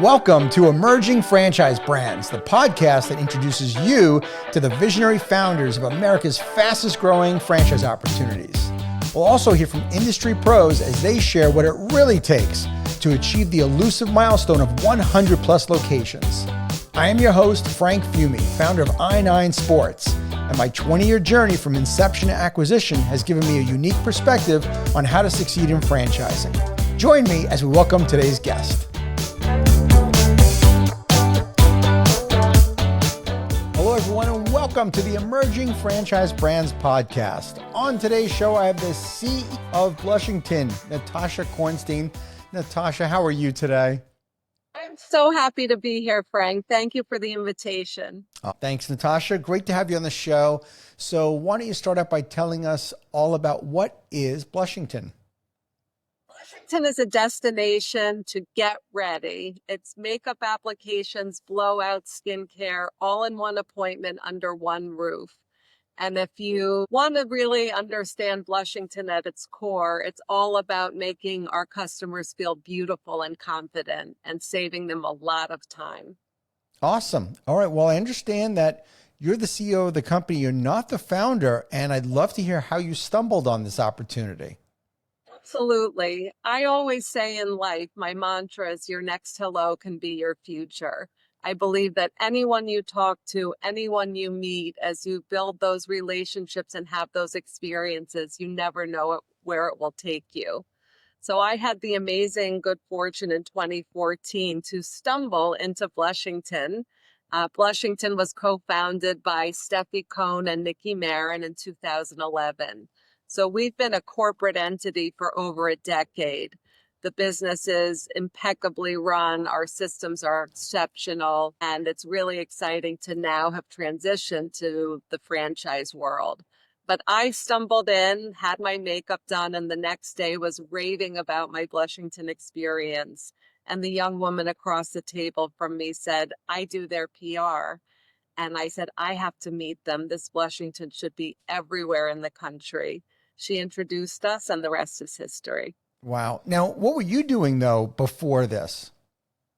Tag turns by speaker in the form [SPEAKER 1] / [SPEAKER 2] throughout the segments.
[SPEAKER 1] Welcome to Emerging Franchise Brands, the podcast that introduces you to the visionary founders of America's fastest growing franchise opportunities. We'll also hear from industry pros as they share what it really takes to achieve the elusive milestone of 100 plus locations. I am your host, Frank Fiume, founder of I9 Sports, and my 20-year journey from inception to acquisition has given me a unique perspective on how to succeed in franchising. Join me as we welcome today's guest. Hello, everyone, and welcome to the Emerging Franchise Brands podcast. On today's show, I have the CEO of Blushington, Natasha Cornstein. Natasha, how are you today?
[SPEAKER 2] I'm so happy to be here, Frank. Thank you for the invitation.
[SPEAKER 1] Thanks, Natasha. Great to have you on the show. So why don't you start out by telling us all about what is Blushington?
[SPEAKER 2] Blushington is a destination to get ready. It's makeup applications, blowouts, skincare, all in one appointment under one roof. And if you want to really understand Blushington at its core, it's all about making our customers feel beautiful and confident and saving them a lot of time.
[SPEAKER 1] Awesome. All right. Well, I understand that you're the CEO of the company. You're not the founder. And I'd love to hear how you stumbled on this opportunity.
[SPEAKER 2] Absolutely. I always say in life, my mantra is your next hello can be your future. I believe that anyone you talk to, anyone you meet, as you build those relationships and have those experiences, you never know where it will take you. So I had the amazing good fortune in 2014 to stumble into Blushington. Blushington was co-founded by Steffi Cohn and Nikki Marin in 2011. So we've been a corporate entity for over a decade. The business is impeccably run. Our systems are exceptional, and it's really exciting to now have transitioned to the franchise world. But I stumbled in, had my makeup done, and the next day was raving about my Blushington experience. And the young woman across the table from me said, I do their PR. And I said, I have to meet them. This Blushington should be everywhere in the country. She introduced us, and the rest is history.
[SPEAKER 1] Wow. Now, what were you doing, though, before this?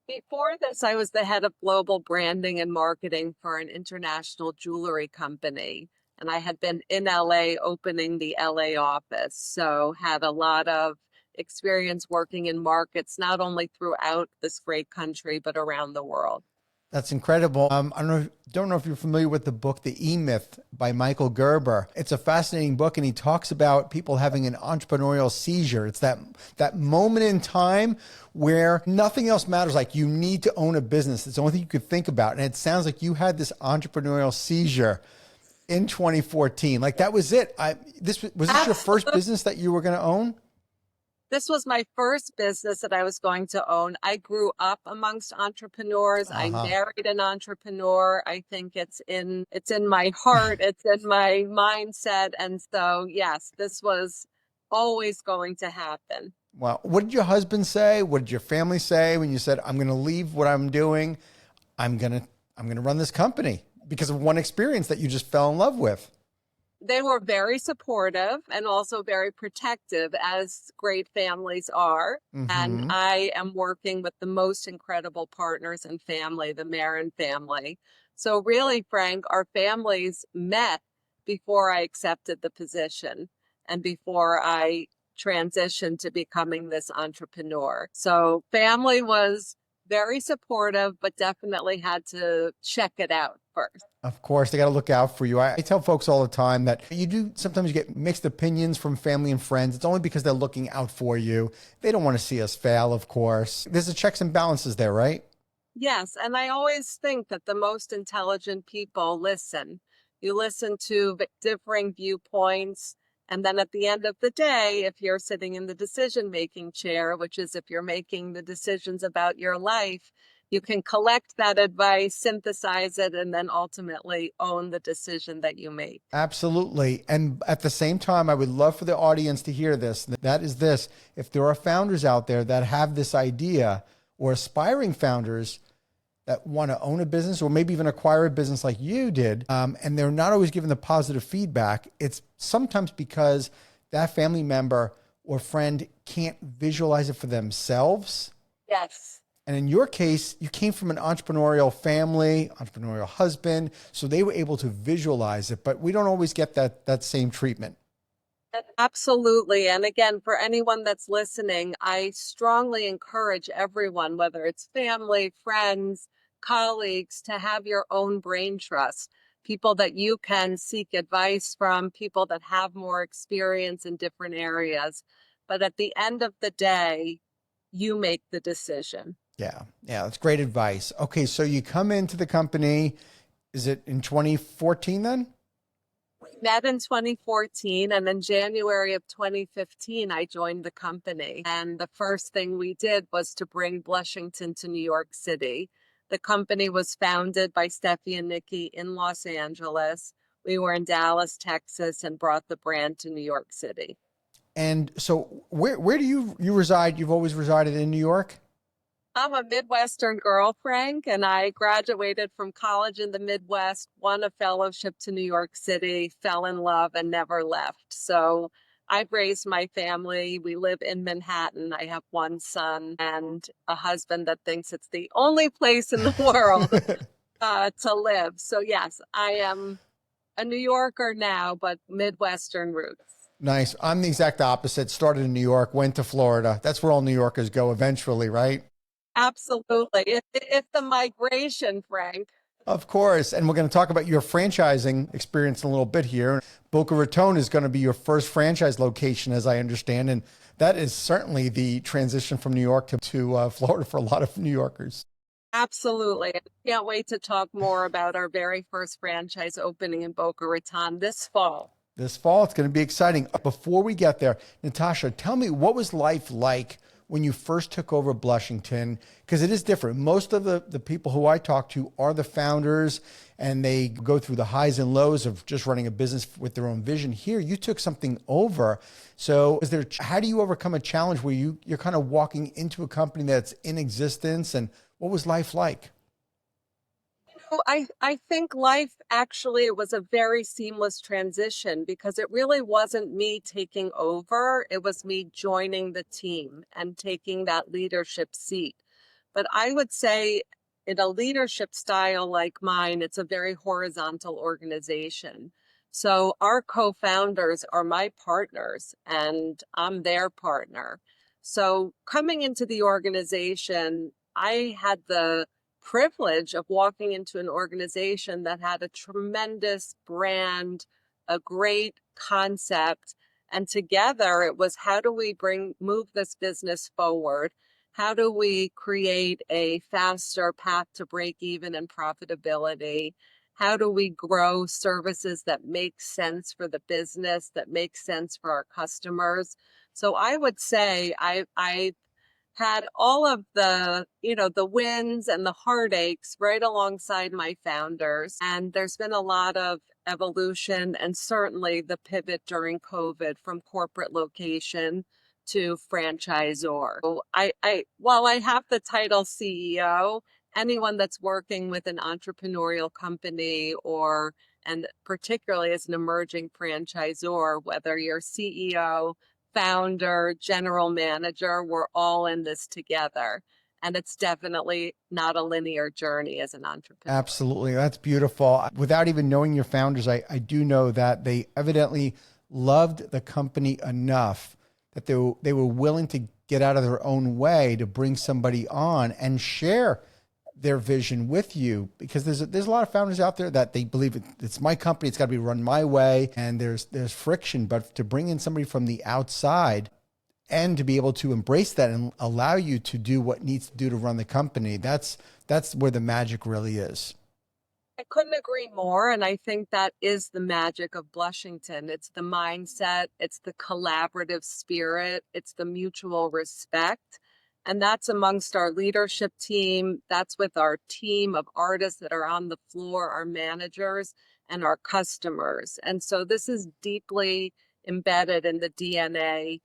[SPEAKER 2] Before this, I was the head of global branding and marketing for an international jewelry company. And I had been in LA opening the LA office. So had a lot of experience working in markets, not only throughout this great country, but around the world.
[SPEAKER 1] That's incredible. I don't know if you're familiar with the book, The E-Myth by Michael Gerber. It's a fascinating book, and he talks about people having an entrepreneurial seizure. It's that moment in time where nothing else matters. Like, you need to own a business. It's the only thing you could think about. And it sounds like you had this entrepreneurial seizure in 2014. Like, that was it. Was this your first business that you were going to own?
[SPEAKER 2] This was my first business that I was going to own. I grew up amongst entrepreneurs. I married an entrepreneur. I think it's in my heart. It's in my mindset. And so, yes, this was always going to happen.
[SPEAKER 1] Wow. What did your husband say? What did your family say when you said, I'm going to leave what I'm doing? I'm going to run this company because of one experience that you just fell in love with?
[SPEAKER 2] They were very supportive and also very protective, as great families are. Mm-hmm. And I am working with the most incredible partners and family, the Marin family. So really, Frank, our families met before I accepted the position and before I transitioned to becoming this entrepreneur. So family was very supportive, but definitely had to check it out first.
[SPEAKER 1] Of course, they got to look out for you. I tell folks all the time that sometimes you get mixed opinions from family and friends. It's only because they're looking out for you. They don't want to see us fail, of course. There's a checks and balances there, right?
[SPEAKER 2] Yes. And I always think that the most intelligent people listen. You listen to differing viewpoints. And then at the end of the day, if you're sitting in the decision-making chair, which is if you're making the decisions about your life, you can collect that advice, synthesize it, and then ultimately own the decision that you make.
[SPEAKER 1] Absolutely. And at the same time, I would love for the audience to hear this. That is this. If there are founders out there that have this idea, or aspiring founders that want to own a business or maybe even acquire a business like you did, and they're not always given the positive feedback, it's sometimes because that family member or friend can't visualize it for themselves.
[SPEAKER 2] Yes.
[SPEAKER 1] And in your case, you came from an entrepreneurial family, entrepreneurial husband, so they were able to visualize it, but we don't always get that same treatment.
[SPEAKER 2] Absolutely. And again, for anyone that's listening, I strongly encourage everyone, whether it's family, friends, colleagues, to have your own brain trust. People that you can seek advice from, people that have more experience in different areas. But at the end of the day, you make the decision.
[SPEAKER 1] Yeah, yeah, that's great advice. Okay, so you come into the company, is it in 2014 then?
[SPEAKER 2] Met in 2014, and in January of 2015, I joined the company. And the first thing we did was to bring Blushington to New York City. The company was founded by Steffi and Nikki in Los Angeles. We were in Dallas, Texas, and brought the brand to New York City.
[SPEAKER 1] And so where do you reside? You've always resided in New York?
[SPEAKER 2] I'm a Midwestern girl, Frank, and I graduated from college in the Midwest, won a fellowship to New York City, fell in love, and never left. So I've raised my family. We live in Manhattan. I have one son and a husband that thinks it's the only place in the world to live. So yes, I am a New Yorker now, but Midwestern roots.
[SPEAKER 1] Nice. I'm the exact opposite. Started in New York, went to Florida. That's where all New Yorkers go eventually, right?
[SPEAKER 2] Absolutely. It's the migration, Frank.
[SPEAKER 1] Of course. And we're going to talk about your franchising experience in a little bit here. Boca Raton is going to be your first franchise location, as I understand. And that is certainly the transition from New York to Florida for a lot of New Yorkers.
[SPEAKER 2] Absolutely. I can't wait to talk more about our very first franchise opening in Boca Raton this fall.
[SPEAKER 1] This fall, it's going to be exciting. Before we get there, Natasha, tell me, what was life like when you first took over Blushington? Because it is different. Most of the people who I talk to are the founders, and they go through the highs and lows of just running a business with their own vision. Here, you took something over. So how do you overcome a challenge where you're kind of walking into a company that's in existence? And what was life like?
[SPEAKER 2] I think life actually, it was a very seamless transition because it really wasn't me taking over. It was me joining the team and taking that leadership seat. But I would say in a leadership style like mine, it's a very horizontal organization. So our co-founders are my partners and I'm their partner. So coming into the organization, I had the privilege of walking into an organization that had a tremendous brand, a great concept. And together it was, how do we move this business forward? How do we create a faster path to break even and profitability? How do we grow services that make sense for the business, that make sense for our customers? So I would say I had all of the, the wins and the heartaches right alongside my founders. And there's been a lot of evolution and certainly the pivot during COVID from corporate location to franchisor. So while I have the title CEO, anyone that's working with an entrepreneurial company and particularly as an emerging franchisor, whether you're CEO, founder, general manager, we're all in this together. And it's definitely not a linear journey as an entrepreneur.
[SPEAKER 1] Absolutely. That's beautiful. Without even knowing your founders, I do know that they evidently loved the company enough that they were willing to get out of their own way to bring somebody on and share their vision with you, because there's a lot of founders out there that they believe it's my company, it's got to be run my way, and there's friction. But to bring in somebody from the outside and to be able to embrace that and allow you to do what needs to do to run the company, that's where the magic really is.
[SPEAKER 2] I couldn't agree more. And I think that is the magic of Blushington. It's the mindset, it's the collaborative spirit, it's the mutual respect. And that's amongst our leadership team. That's with our team of artists that are on the floor, our managers, and our customers. And so this is deeply embedded in the DNA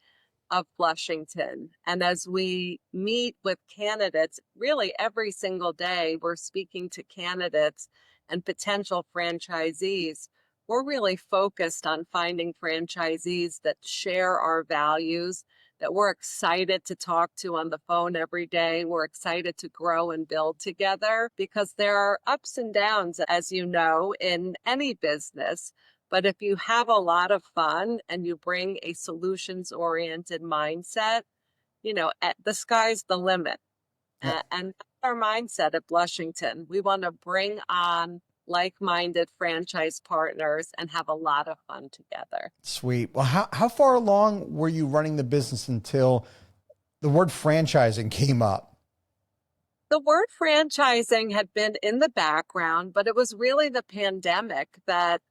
[SPEAKER 2] of Blushington. And as we meet with candidates, really every single day, we're speaking to candidates and potential franchisees. We're really focused on finding franchisees that share our values, that we're excited to talk to on the phone every day. We're excited to grow and build together because there are ups and downs, as you know, in any business. But if you have a lot of fun and you bring a solutions-oriented mindset, the sky's the limit.
[SPEAKER 1] Yeah.
[SPEAKER 2] And that's our mindset at Blushington. We want to bring on like-minded franchise partners and have a lot of fun together.
[SPEAKER 1] Sweet. Well, how far along were you running the business until the word franchising came up?
[SPEAKER 2] The word franchising had been in the background, but it was really the pandemic that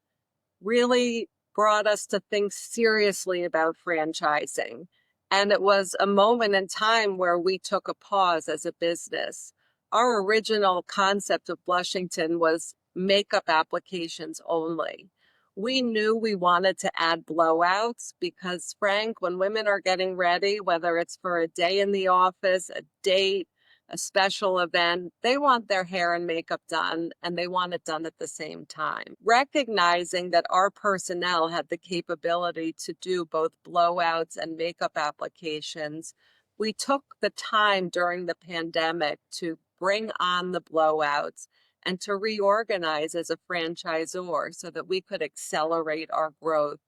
[SPEAKER 2] really brought us to think seriously about franchising. And it was a moment in time where we took a pause as a business. Our original concept of Blushington was makeup applications only. We knew we wanted to add blowouts because, Frank, when women are getting ready, whether it's for a day in the office, a date, a special event, they want their hair and makeup done, and they want it done at the same time. Recognizing that our personnel had the capability to do both blowouts and makeup applications, we took the time during the pandemic to bring on the blowouts and to reorganize as a franchisor so that we could accelerate our growth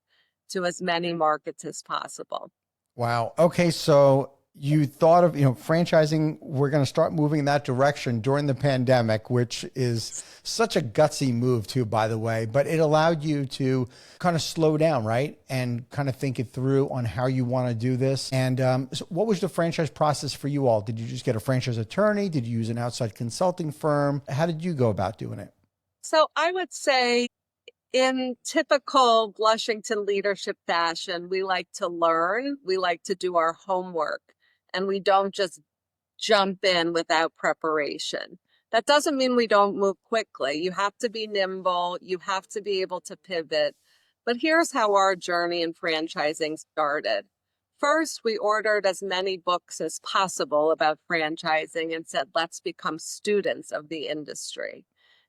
[SPEAKER 2] to as many markets as possible.
[SPEAKER 1] Wow. Okay. So you thought of, franchising, we're going to start moving in that direction during the pandemic, which is such a gutsy move too, by the way, but it allowed you to kind of slow down, right? And kind of think it through on how you want to do this. And so what was the franchise process for you all? Did you just get a franchise attorney? Did you use an outside consulting firm? How did you go about doing it?
[SPEAKER 2] So I would say in typical Blushington leadership fashion, we like to learn, we like to do our homework, and we don't just jump in without preparation. That doesn't mean we don't move quickly. You have to be nimble, you have to be able to pivot. But here's how our journey in franchising started. First, we ordered as many books as possible about franchising and said, let's become students of the industry.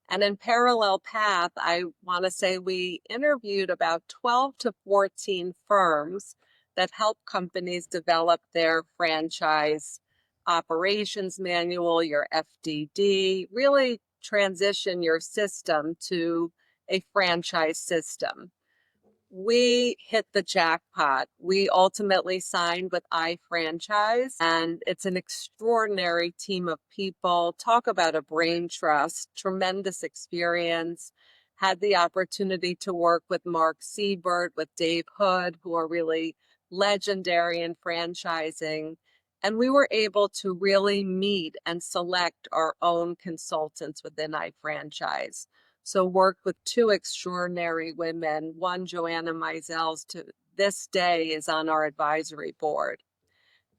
[SPEAKER 2] And in parallel path, I want to say we interviewed about 12 to 14 firms that help companies develop their franchise operations manual, your FDD, really transition your system to a franchise system. We hit the jackpot. We ultimately signed with iFranchise, and it's an extraordinary team of people. Talk about a brain trust, tremendous experience. Had the opportunity to work with Mark Siebert, with Dave Hood, who are really legendary in franchising. And we were able to really meet and select our own consultants within iFranchise. So worked with two extraordinary women. One, Joanna Mizels, to this day is on our advisory board.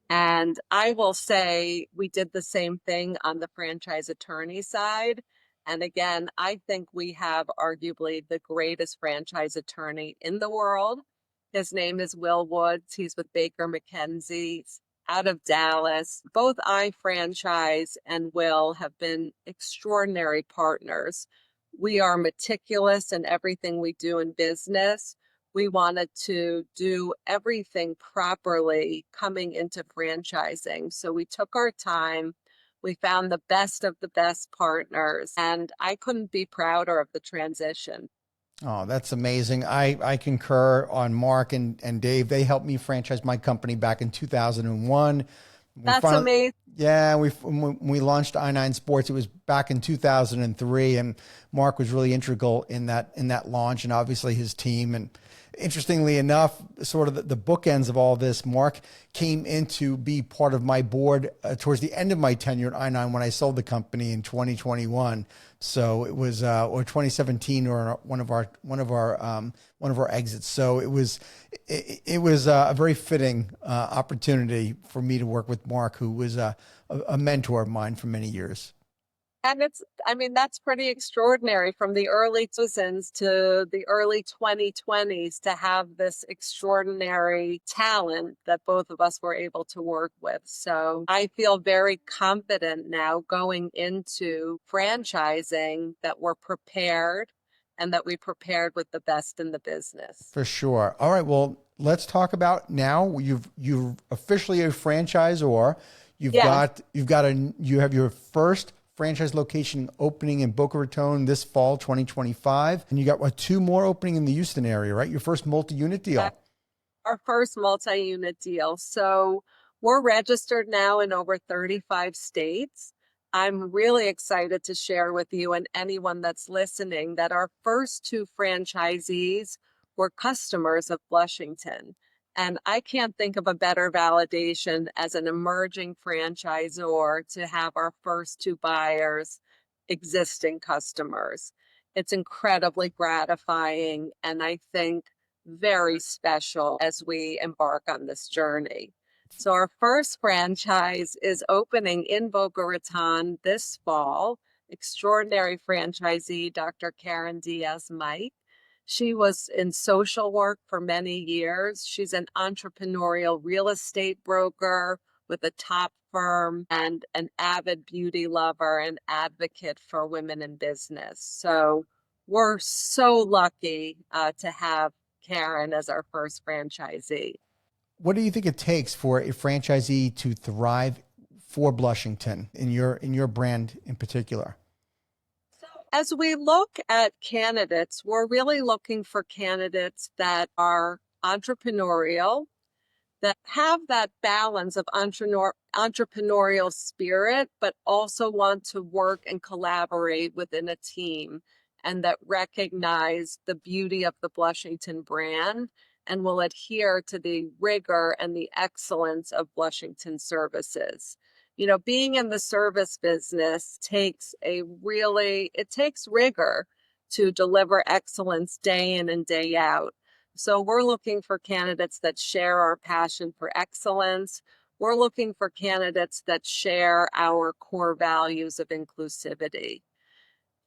[SPEAKER 2] And I will say we did the same thing on the franchise attorney side. And again, I think we have arguably the greatest franchise attorney in the world. His name is Will Woods. He's with Baker McKenzie out of Dallas. Both iFranchise and Will have been extraordinary partners. We are meticulous in everything we do in business. We wanted to do everything properly coming into franchising. So we took our time. We found the best of the best partners, and I couldn't be prouder of the transition.
[SPEAKER 1] Oh, that's amazing. I concur on Mark and Dave. They helped me franchise my company back in 2001.
[SPEAKER 2] That's amazing.
[SPEAKER 1] Yeah, when we launched I9 Sports, it was back in 2003, and Mark was really integral in that launch, and obviously his team. And interestingly enough, sort of the bookends of all this, Mark came in to be part of my board towards the end of my tenure at I9 when I sold the company in 2021. So it was or 2017 or one of our exits. So it was a very fitting opportunity for me to work with Mark, who was a mentor of mine for many years.
[SPEAKER 2] And that's pretty extraordinary from the early 2000s to the early 2020s to have this extraordinary talent that both of us were able to work with. So I feel very confident now going into franchising that we're prepared and that we prepared with the best in the business.
[SPEAKER 1] For sure. All right. Well, let's talk about now. You've officially a franchisor.
[SPEAKER 2] Yes.
[SPEAKER 1] You have your first franchise location opening in Boca Raton this fall 2025, and you got what, two more opening in the Houston area, right? Your first multi-unit deal.
[SPEAKER 2] Our first multi-unit deal. So we're registered now in over 35 states. I'm really excited to share with you and anyone that's listening that our first two franchisees were customers of Blushington. And I can't think of a better validation as an emerging franchisor to have our first two buyers existing customers. It's incredibly gratifying, and I think very special as we embark on this journey. So, our first franchise is opening in Boca Raton this fall. Extraordinary franchisee, Dr. Karen Diaz Mike. She was in social work for many years. She's an entrepreneurial real estate broker with a top firm and an avid beauty lover and advocate for women in business. So, we're so lucky to have Karen as our first franchisee.
[SPEAKER 1] What do you think it takes for a franchisee to thrive for Blushington in your brand in particular?
[SPEAKER 2] So, as we look at candidates, we're really looking for candidates that are entrepreneurial, that have that balance of entrepreneurial spirit, but also want to work and collaborate within a team, and that recognize the beauty of the Blushington brand and will adhere to the rigor and the excellence of Blushington services. Being in the service business it takes rigor to deliver excellence day in and day out. So we're looking for candidates that share our passion for excellence. We're looking for candidates that share our core values of inclusivity.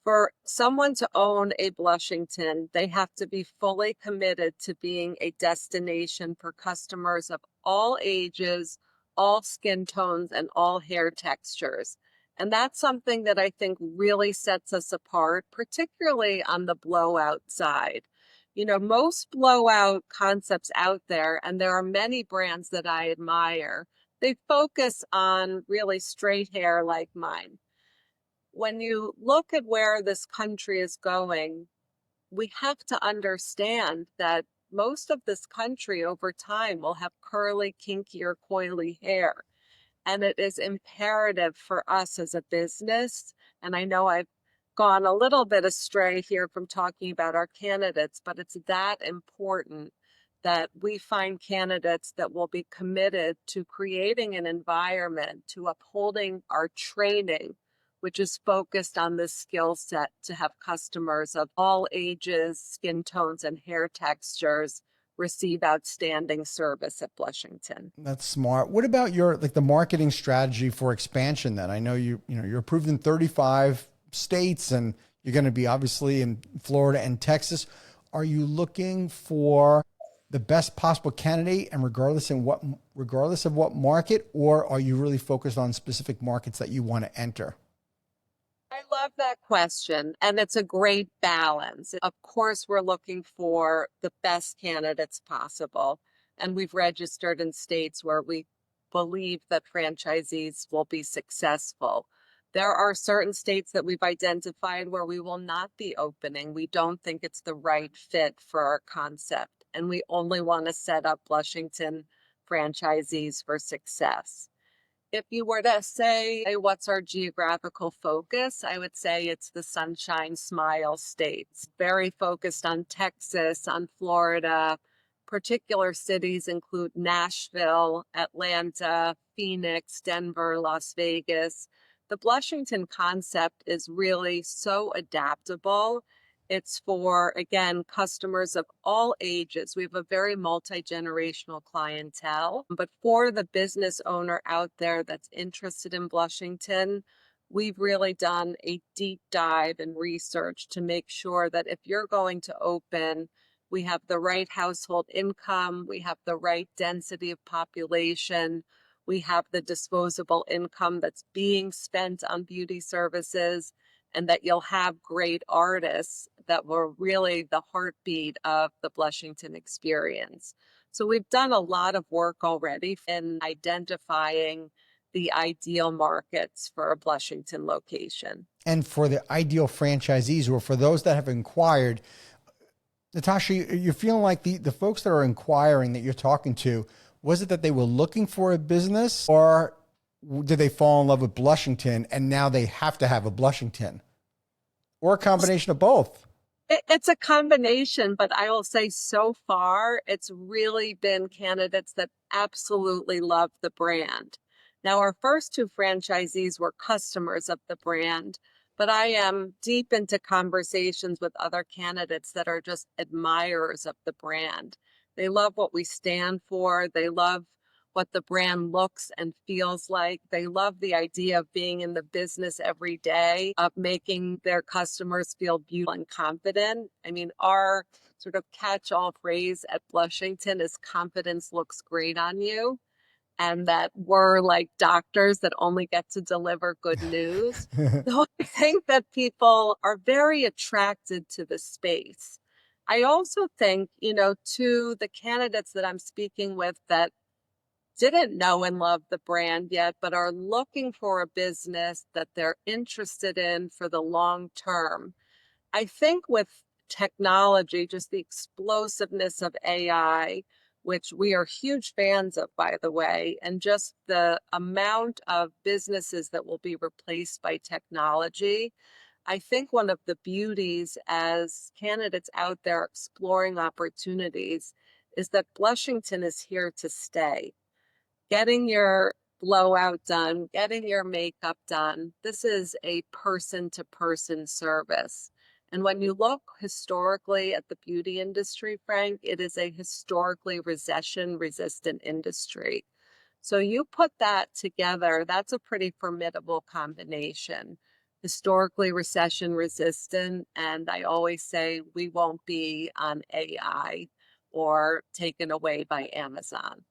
[SPEAKER 2] For someone to own a Blushington, they have to be fully committed to being a destination for customers of all ages, all skin tones, and all hair textures. And that's something that I think really sets us apart, particularly on the blowout side. Most blowout concepts out there, and there are many brands that I admire, they focus on really straight hair like mine. When you look at where this country is going, we have to understand that most of this country over time will have curly, kinky, or coily hair. And it is imperative for us as a business. And I know I've gone a little bit astray here from talking about our candidates, but it's that important that we find candidates that will be committed to creating an environment, to upholding our training, which is focused on this skill set to have customers of all ages, skin tones, and hair textures receive outstanding service at Blushington.
[SPEAKER 1] That's smart. What about your the marketing strategy for expansion then? I know you're approved in 35 states and you're going to be obviously in Florida and Texas. Are you looking for the best possible candidate and regardless of what market, or are you really focused on specific markets that you want to enter?
[SPEAKER 2] I love that question, and it's a great balance. Of course, we're looking for the best candidates possible, and we've registered in states where we believe that franchisees will be successful. There are certain states that we've identified where we will not be opening. We don't think it's the right fit for our concept, and we only want to set up Blushington franchisees for success. If you were to say, hey, what's our geographical focus? I would say it's the Sunshine Smile states. Very focused on Texas, on Florida. Particular cities include Nashville, Atlanta, Phoenix, Denver, Las Vegas. The Blushington concept is really so adaptable. It's for, again, customers of all ages. We have a very multi-generational clientele. But for the business owner out there that's interested in Blushington, we've really done a deep dive and research to make sure that if you're going to open, we have the right household income, we have the right density of population, we have the disposable income that's being spent on beauty services, and that you'll have great artists that were really the heartbeat of the Blushington experience. So we've done a lot of work already in identifying the ideal markets for a Blushington location.
[SPEAKER 1] And for the ideal franchisees, or for those that have inquired, Natasha, you're feeling like the folks that are inquiring that you're talking to, was it that they were looking for a business, or did they fall in love with Blushington and now they have to have a Blushington, or a combination of both?
[SPEAKER 2] It's a combination, but I will say so far, it's really been candidates that absolutely love the brand. Now, our first two franchisees were customers of the brand, but I am deep into conversations with other candidates that are just admirers of the brand. They love what we stand for. They love what the brand looks and feels like. They love the idea of being in the business every day, of making their customers feel beautiful and confident. I mean, our sort of catch-all phrase at Blushington is confidence looks great on you. And that we're like doctors that only get to deliver good news. So I think that people are very attracted to the space. I also think, to the candidates that I'm speaking with that didn't know and love the brand yet, but are looking for a business that they're interested in for the long term. I think with technology, just the explosiveness of AI, which we are huge fans of, by the way, and just the amount of businesses that will be replaced by technology. I think one of the beauties as candidates out there exploring opportunities is that Blushington is here to stay. Getting your blowout done, getting your makeup done. This is a person to person service. And when you look historically at the beauty industry, Frank, it is a historically recession resistant industry. So you put that together, that's a pretty formidable combination. Historically recession resistant. And I always say we won't be on AI or taken away by Amazon.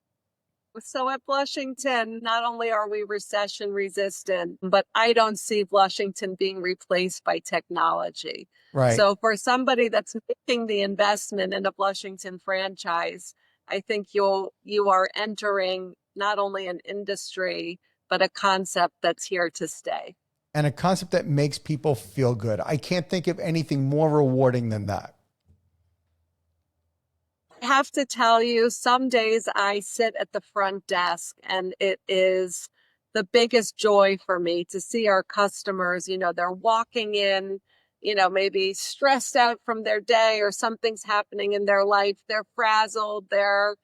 [SPEAKER 2] So at Blushington, not only are we recession resistant, but I don't see Blushington being replaced by technology.
[SPEAKER 1] Right.
[SPEAKER 2] So for somebody that's making the investment in a Blushington franchise, I think you are entering not only an industry, but a concept that's here to stay.
[SPEAKER 1] And a concept that makes people feel good. I can't think of anything more rewarding than that.
[SPEAKER 2] I have to tell you, some days I sit at the front desk and it is the biggest joy for me to see our customers, they're walking in, maybe stressed out from their day or something's happening in their life. They're frazzled. They're,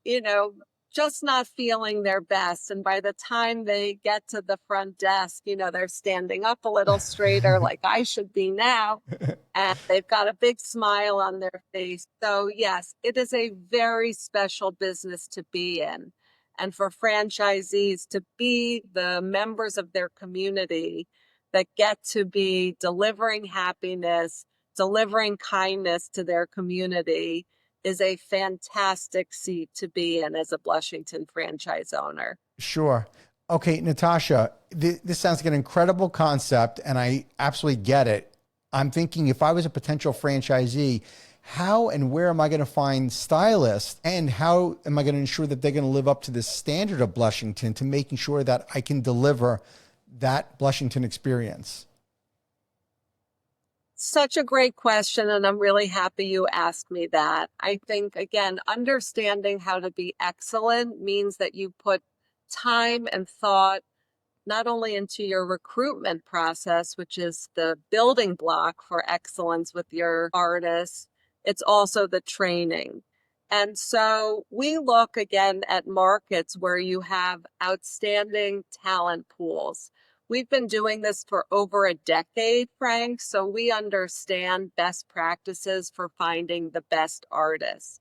[SPEAKER 2] you know, just not feeling their best. And by the time they get to the front desk, they're standing up a little straighter, like I should be now. And they've got a big smile on their face. So, yes, it is a very special business to be in. And for franchisees to be the members of their community that get to be delivering happiness, delivering kindness to their community is a fantastic seat to be in as a Blushington franchise owner.
[SPEAKER 1] Sure. Okay, Natasha, this sounds like an incredible concept, and I absolutely get it. I'm thinking, if I was a potential franchisee, how and where am I going to find stylists, and how am I going to ensure that they're going to live up to the standard of Blushington, to making sure that I can deliver that Blushington experience?
[SPEAKER 2] Such a great question, and I'm really happy you asked me that. I think, again, understanding how to be excellent means that you put time and thought not only into your recruitment process, which is the building block for excellence with your artists, it's also the training. And so we look again at markets where you have outstanding talent pools. We've been doing this for over a decade, Frank, so we understand best practices for finding the best artists.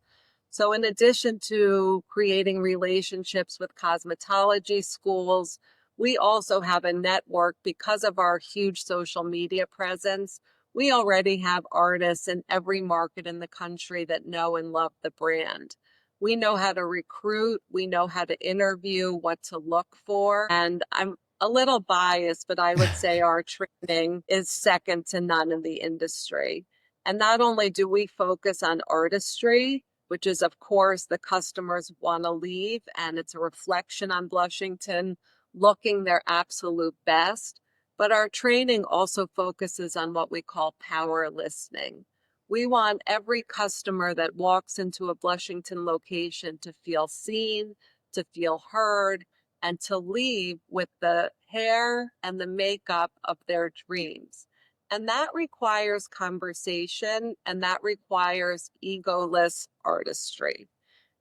[SPEAKER 2] So in addition to creating relationships with cosmetology schools, we also have a network because of our huge social media presence. We already have artists in every market in the country that know and love the brand. We know how to recruit, we know how to interview, what to look for. And I'm a little biased, but I would say our training is second to none in the industry. And not only do we focus on artistry, which is, of course, the customers want to leave, and it's a reflection on Blushington looking their absolute best. But our training also focuses on what we call power listening. We want every customer that walks into a Blushington location to feel seen, to feel heard, and to leave with the hair and the makeup of their dreams. And that requires conversation, and that requires egoless artistry.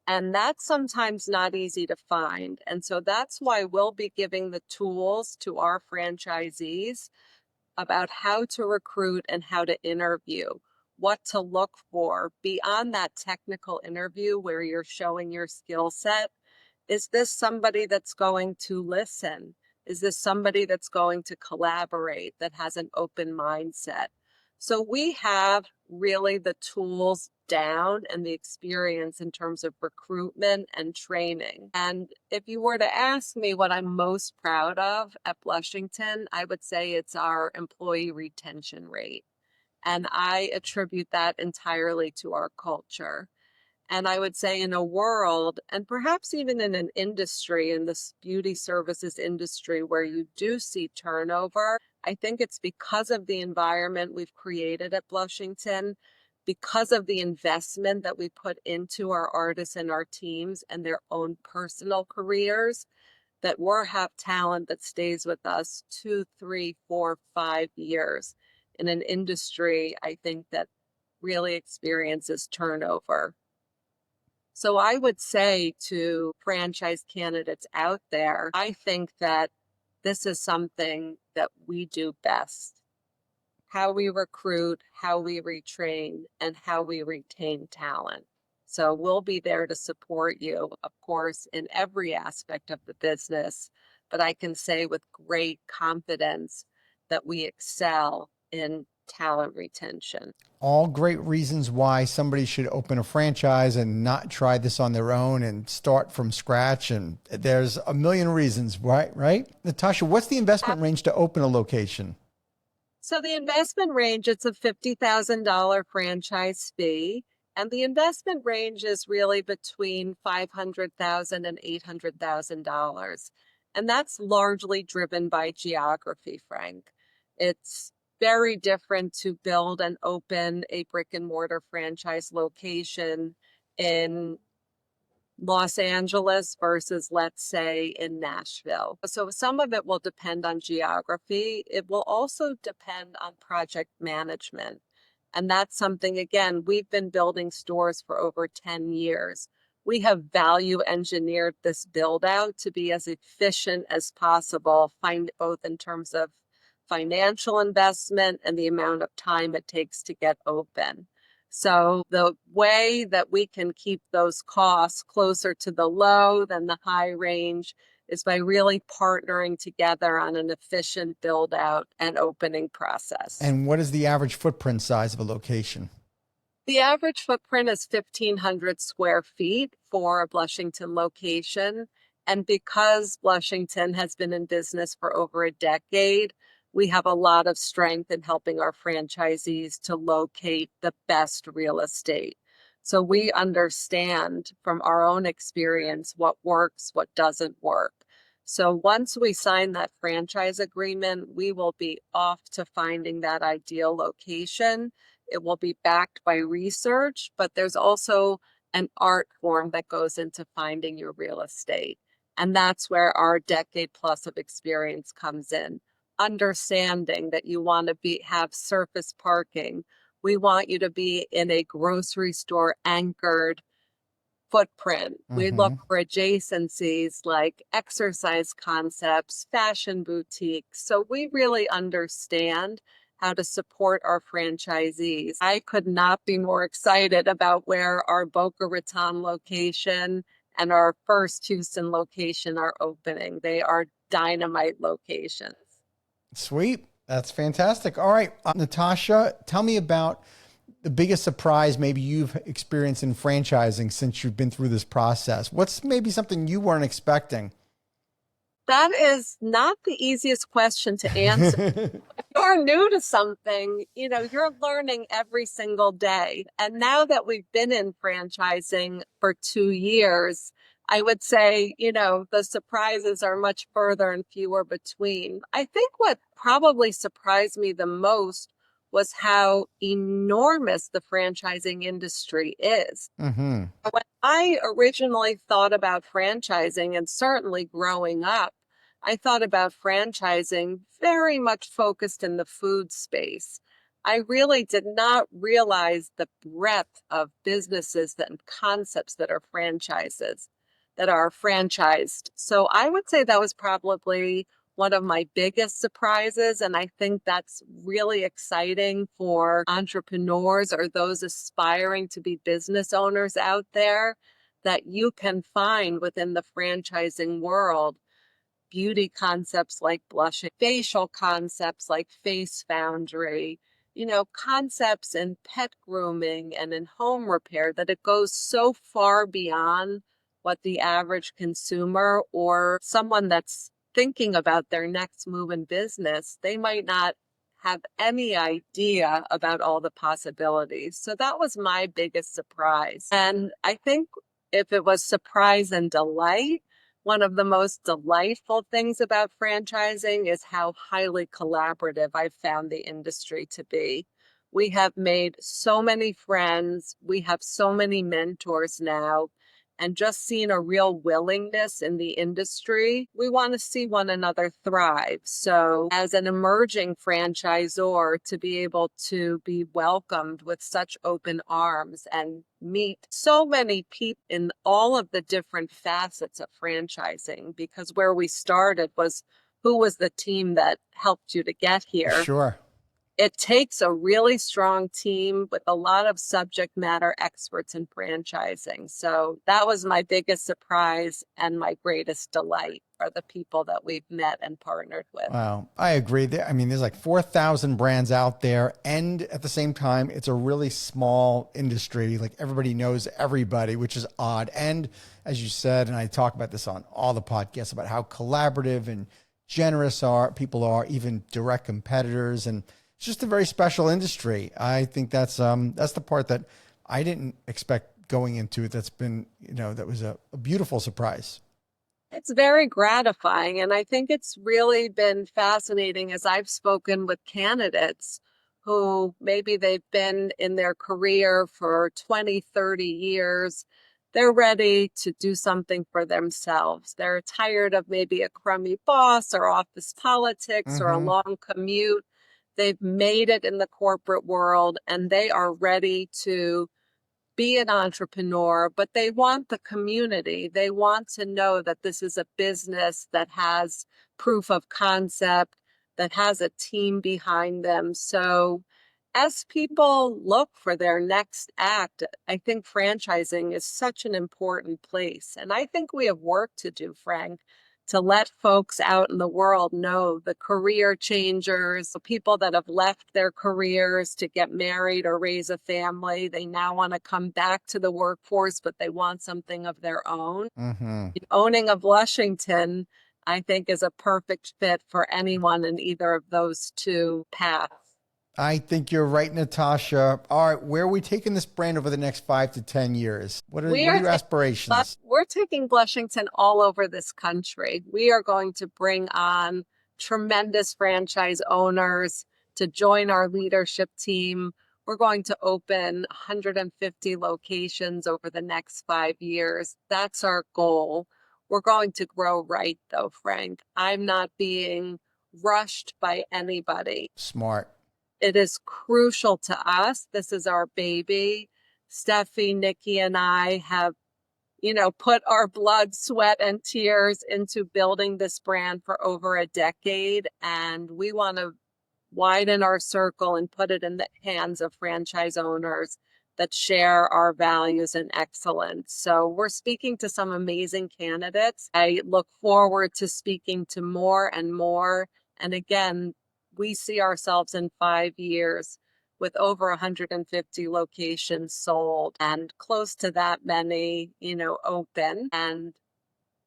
[SPEAKER 2] And that's sometimes not easy to find. And so that's why we'll be giving the tools to our franchisees about how to recruit and how to interview, what to look for beyond that technical interview where you're showing your skill set. Is this somebody that's going to listen? Is this somebody that's going to collaborate, that has an open mindset? So we have really the tools down and the experience in terms of recruitment and training. And if you were to ask me what I'm most proud of at Blushington, I would say it's our employee retention rate. And I attribute that entirely to our culture. And I would say in a world, and perhaps even in an industry, in this beauty services industry where you do see turnover, I think it's because of the environment we've created at Blushington, because of the investment that we put into our artists and our teams and their own personal careers, that we'll have talent that stays with us 2, 3, 4, 5 years in an industry, I think, that really experiences turnover. So I would say to franchise candidates out there, I think that this is something that we do best. How we recruit, how we retrain, and how we retain talent. So we'll be there to support you, of course, in every aspect of the business. But I can say with great confidence that we excel in talent retention.
[SPEAKER 1] All great reasons why somebody should open a franchise and not try this on their own and start from scratch. And there's a million reasons, right? Right? Natasha, what's the investment range to open a location?
[SPEAKER 2] So the investment range, it's a $50,000 franchise fee. And the investment range is really between $500,000 and $800,000. And that's largely driven by geography, Frank. It's very different to build and open a brick and mortar franchise location in Los Angeles versus, let's say, in Nashville. So some of it will depend on geography. It will also depend on project management. And that's something, again, we've been building stores for over 10 years. We have value engineered this build out to be as efficient as possible, both in terms of financial investment and the amount of time it takes to get open. So the way that we can keep those costs closer to the low than the high range is by really partnering together on an efficient build out and opening process.
[SPEAKER 1] And what is the average footprint size of a location?
[SPEAKER 2] The average footprint is 1,500 square feet for a Blushington location. And because Blushington has been in business for over a decade, we have a lot of strength in helping our franchisees to locate the best real estate. So we understand from our own experience what works, what doesn't work. So once we sign that franchise agreement, we will be off to finding that ideal location. It will be backed by research, but there's also an art form that goes into finding your real estate. And that's where our decade plus of experience comes in. Understanding that you want to have surface parking. We want you to be in a grocery store anchored footprint. We look for adjacencies like exercise concepts, fashion boutiques. So we really understand how to support our franchisees. I could not be more excited about where our Boca Raton location and our first Houston location are opening. They are dynamite locations.
[SPEAKER 1] Sweet. That's fantastic. All right, Natasha, tell me about the biggest surprise maybe you've experienced in franchising since you've been through this process. What's maybe something you weren't expecting?
[SPEAKER 2] That is not the easiest question to answer. You're new to something, you're learning every single day. And now that we've been in franchising for 2 years, I would say, the surprises are much further and fewer between. I think what probably surprised me the most was how enormous the franchising industry is.
[SPEAKER 1] Mm-hmm.
[SPEAKER 2] When I originally thought about franchising, and certainly growing up, I thought about franchising very much focused in the food space. I really did not realize the breadth of businesses and concepts that are franchises, that are franchised. So I would say that was probably one of my biggest surprises. And I think that's really exciting for entrepreneurs or those aspiring to be business owners out there, that you can find within the franchising world beauty concepts like blushing, facial concepts like Face Foundry, concepts in pet grooming and in home repair, that it goes so far beyond what the average consumer or someone that's thinking about their next move in business, they might not have any idea about all the possibilities. So that was my biggest surprise. And I think if it was surprise and delight, one of the most delightful things about franchising is how highly collaborative I've found the industry to be. We have made so many friends, we have so many mentors now, and just seeing a real willingness in the industry. We want to see one another thrive. So, as an emerging franchisor, to be able to be welcomed with such open arms and meet so many people in all of the different facets of franchising, because where we started was who was the team that helped you to get here.
[SPEAKER 1] Sure.
[SPEAKER 2] It takes a really strong team with a lot of subject matter experts in franchising. So that was my biggest surprise and my greatest delight, are the people that we've met and partnered with.
[SPEAKER 1] Wow. I agree. I mean, there's like 4,000 brands out there. And at the same time, it's a really small industry. Like everybody knows everybody, which is odd. And as you said, and I talk about this on all the podcasts, about how collaborative and generous people are, even direct competitors. And it's just a very special industry. I think that's the part that I didn't expect going into it. That's been, that was a beautiful surprise.
[SPEAKER 2] It's very gratifying. And I think it's really been fascinating as I've spoken with candidates who maybe they've been in their career for 20, 30 years. They're ready to do something for themselves. They're tired of maybe a crummy boss or office politics or a
[SPEAKER 1] Mm-hmm.
[SPEAKER 2] long commute. They've made it in the corporate world and they are ready to be an entrepreneur, but they want the community. They want to know that this is a business that has proof of concept, that has a team behind them. So as people look for their next act, I think franchising is such an important place. And I think we have work to do, Frank, to let folks out in the world know, the career changers, the people that have left their careers to get married or raise a family. They now want to come back to the workforce, but they want something of their own.
[SPEAKER 1] Mm-hmm.
[SPEAKER 2] Owning a Blushington, I think, is a perfect fit for anyone in either of those two paths.
[SPEAKER 1] I think you're right, Natasha. All right, where are we taking this brand over the next 5 to 10 years? What are your aspirations?
[SPEAKER 2] We're taking Blushington all over this country. We are going to bring on tremendous franchise owners to join our leadership team. We're going to open 150 locations over the next 5 years. That's our goal. We're going to grow right, though, Frank. I'm not being rushed by anybody.
[SPEAKER 1] Smart.
[SPEAKER 2] It is crucial to us. This is our baby. Steffi, Nikki, and I have, put our blood, sweat, and tears into building this brand for over a decade. And we want to widen our circle and put it in the hands of franchise owners that share our values and excellence. So we're speaking to some amazing candidates. I look forward to speaking to more and more. And again, we see ourselves in 5 years with over 150 locations sold and close to that many, open. And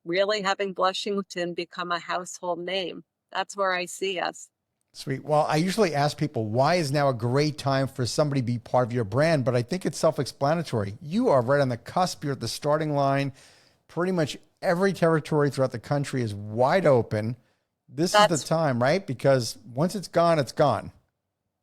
[SPEAKER 2] really having Blushington become a household name. That's where I see us.
[SPEAKER 1] Sweet. Well, I usually ask people, why is now a great time for somebody to be part of your brand? But I think it's self-explanatory. You are right on the cusp. You're at the starting line. Pretty much every territory throughout the country is wide open. This is the time, right? Because once it's gone, it's gone.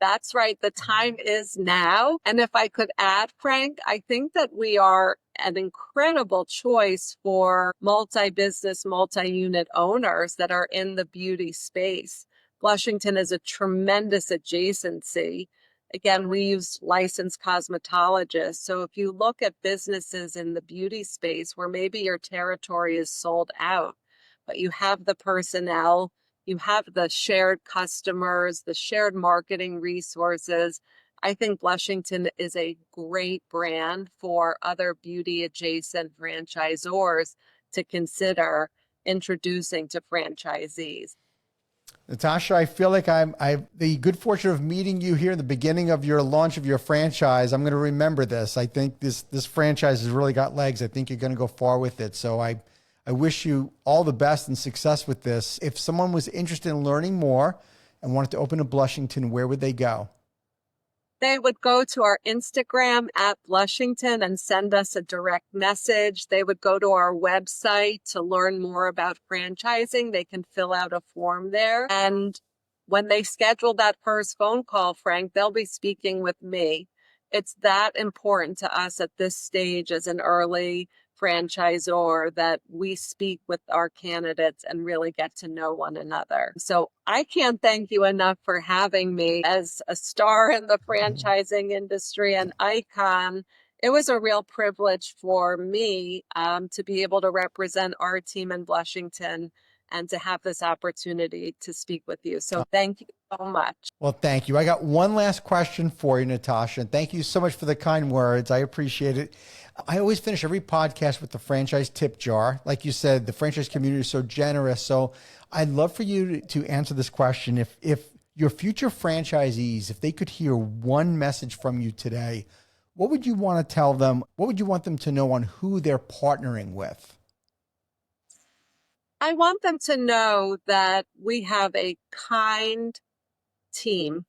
[SPEAKER 2] That's right. The time is now. And if I could add, Frank, I think that we are an incredible choice for multi-business, multi-unit owners that are in the beauty space. Blushington is a tremendous adjacency. Again, we use licensed cosmetologists. So if you look at businesses in the beauty space where maybe your territory is sold out, but you have the personnel, you have the shared customers, the shared marketing resources, I think Blushington is a great brand for other beauty adjacent franchisors to consider introducing to franchisees.
[SPEAKER 1] Natasha, I feel like I've the good fortune of meeting you here in the beginning of your launch of your franchise. I'm going to remember this. I think this franchise has really got legs. I think you're going to go far with it. So I wish you all the best and success with this. If someone was interested in learning more and wanted to open a Blushington, where would they go?
[SPEAKER 2] They would go to our Instagram at Blushington and send us a direct message. They would go to our website to learn more about franchising. They can fill out a form there. And when they schedule that first phone call, Frank, they'll be speaking with me. It's that important to us at this stage as an early franchisor that we speak with our candidates and really get to know one another. So I can't thank you enough for having me as a star in the franchising industry, an icon. It was a real privilege for me to be able to represent our team in Blushington and to have this opportunity to speak with you. So thank you so much.
[SPEAKER 1] Well, thank you. I got one last question for you, Natasha. And thank you so much for the kind words. I appreciate it. I always finish every podcast with the franchise tip jar. Like you said, the franchise community is so generous. So I'd love for you to answer this question. If your future franchisees, if they could hear one message from you today, what would you want to tell them? What would you want them to know on who they're partnering with?
[SPEAKER 2] I want them to know that we have a kind team.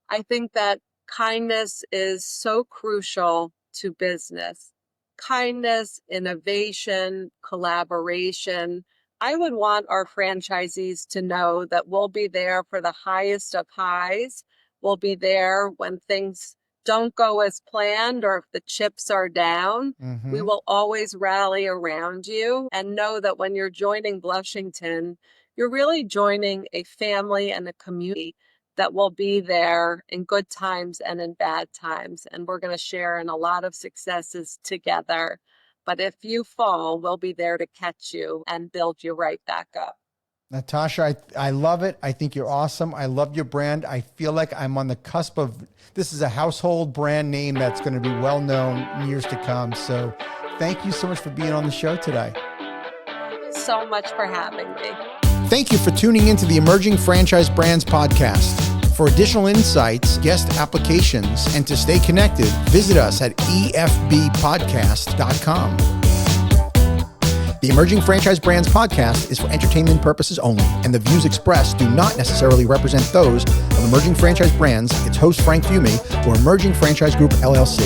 [SPEAKER 2] I think that kindness is so crucial to business. Kindness, innovation, collaboration. I would want our franchisees to know that we'll be there for the highest of highs. We'll be there when things don't go as planned or if the chips are down. We will always rally around you and know that when you're joining Blushington, you're really joining a family and a community that will be there in good times and in bad times. And we're going to share in a lot of successes together. But if you fall, we'll be there to catch you and build you right back up.
[SPEAKER 1] Natasha, I love it. I think you're awesome. I love your brand. I feel like I'm on the cusp of, this is a household brand name that's going to be well known in years to come. So thank you so much for being on the show today.
[SPEAKER 2] Thank you so much for having me.
[SPEAKER 1] Thank you for tuning into the Emerging Franchise Brands podcast. For additional insights, guest applications, and to stay connected, visit us at efbpodcast.com. The Emerging Franchise Brands podcast is for entertainment purposes only, and the views expressed do not necessarily represent those of Emerging Franchise Brands, its host Frank Fiume, or Emerging Franchise Group, LLC.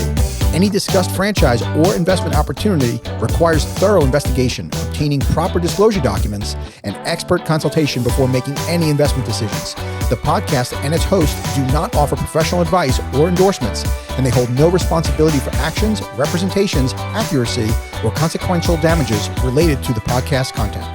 [SPEAKER 1] Any discussed franchise or investment opportunity requires thorough investigation, obtaining proper disclosure documents, and expert consultation before making any investment decisions. The podcast and its host do not offer professional advice or endorsements, and they hold no responsibility for actions, representations, accuracy, or consequential damages related to the podcast content.